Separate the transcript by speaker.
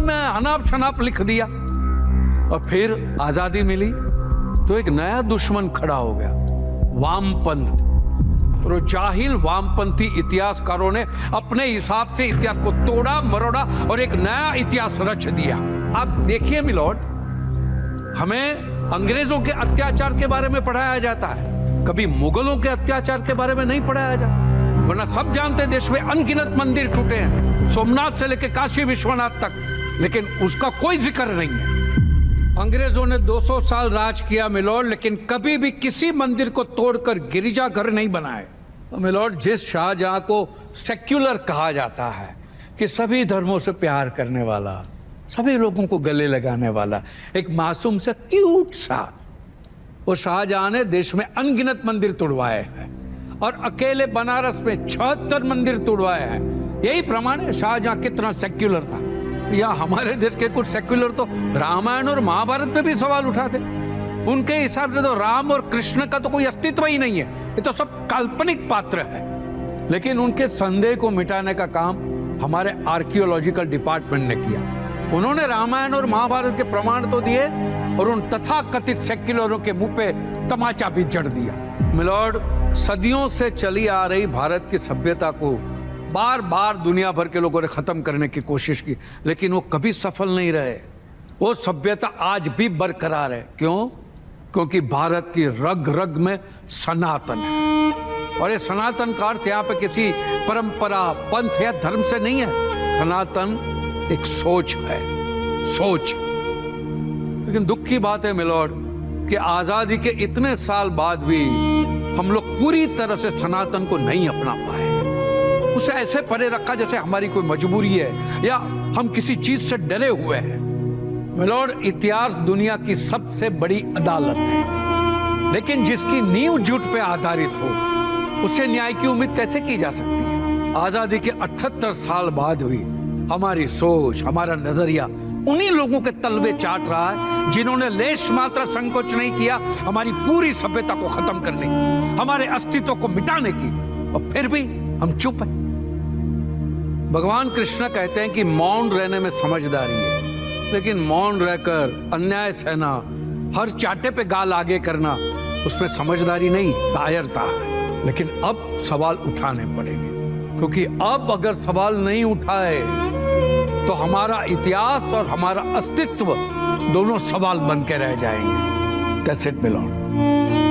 Speaker 1: में अनाप शनाप लिख दिया। और फिर आजादी मिली तो एक नया दुश्मन खड़ा हो गया, वामपंथ। और जाहिल वामपंथी इतिहासकारों ने अपने हिसाब से इतिहास को तोड़ा मरोड़ा और एक नया इतिहास रच दिया। आप देखिए मिलोड, हमें अंग्रेजों के अत्याचार के बारे में पढ़ाया जाता है, कभी मुगलों के अत्याचार के बारे में नहीं पढ़ाया जाता। वरना सब जानते हैं देश में अनगिनत मंदिर टूटे हैं, सोमनाथ से लेकर काशी विश्वनाथ तक, लेकिन उसका कोई जिक्र नहीं है। अंग्रेजों ने 200 साल राज किया मिलोड, लेकिन कभी भी किसी मंदिर को तोड़कर गिरिजाघर नहीं बनाए। मिलोड, जिस शाहजहां को सेक्युलर कहा जाता है कि सभी धर्मों से प्यार करने वाला, सभी लोगों को गले लगाने वाला, एक मासूम सा क्यूट सा, वो शाहजहां ने देश में अनगिनत मंदिर तोड़वाए हैं और अकेले बनारस में 76 मंदिर तोड़वाए हैं। यही प्रमाण है शाहजहां कितना सेक्युलर था। या हमारे देश के कुछ सेक्युलर तो रामायण और महाभारत में भी सवाल उठाते। उनके हिसाब से तो राम और कृष्ण का तो कोई अस्तित्व ही नहीं है, ये तो सब काल्पनिक पात्र है। लेकिन उनके संदेह को मिटाने का काम हमारे आर्कियोलॉजिकल डिपार्टमेंट ने किया। उन्होंने रामायण और महाभारत के प्रमाण तो दिए और उन तथाकथित सेक्युलरों के मुंह पे तमाचा भी जड़ दिया। मिलॉर्ड, सदियों से चली आ रही भारत की सभ्यता को बार बार दुनिया भर के लोगों ने खत्म करने की कोशिश की, लेकिन वो कभी सफल नहीं रहे। वो सभ्यता आज भी बरकरार है। क्यों? क्योंकि भारत की रग रग में सनातन है। और ये सनातन का अर्थ यहाँ पे किसी परंपरा, पंथ या धर्म से नहीं है। सनातन एक सोच है, सोच। लेकिन दुख की बात है मिलोड कि आजादी के इतने साल बाद भी हम लोग पूरी तरह से सनातन को नहीं अपना पाए। उसे ऐसे परे रखा जैसे हमारी कोई मजबूरी है या हम किसी चीज से डरे हुए हैं। मिलोड, इतिहास दुनिया की सबसे बड़ी अदालत है, लेकिन जिसकी नींव झूठ पे आधारित हो उसे न्याय की उम्मीद कैसे की जा सकती है? आजादी के 78 साल बाद भी हमारी सोच, हमारा नजरिया उन्हीं लोगों के तलवे चाट रहा है जिन्होंने लेश मात्र संकोच नहीं किया हमारी पूरी सभ्यता को खत्म करने की, हमारे अस्तित्व को मिटाने की, और फिर भी हम चुप हैं। भगवान कृष्ण कहते हैं कि मौन रहने में समझदारी है, लेकिन मौन रहकर अन्याय सहना, हर चाटे पे गाल आगे करना, उसमें समझदारी नहीं, कायरता है। लेकिन अब सवाल उठाने पड़ेंगे, क्योंकि अब अगर सवाल नहीं उठाए तो हमारा इतिहास और हमारा अस्तित्व दोनों सवाल बन के रह जाएंगे। That's it, Milord.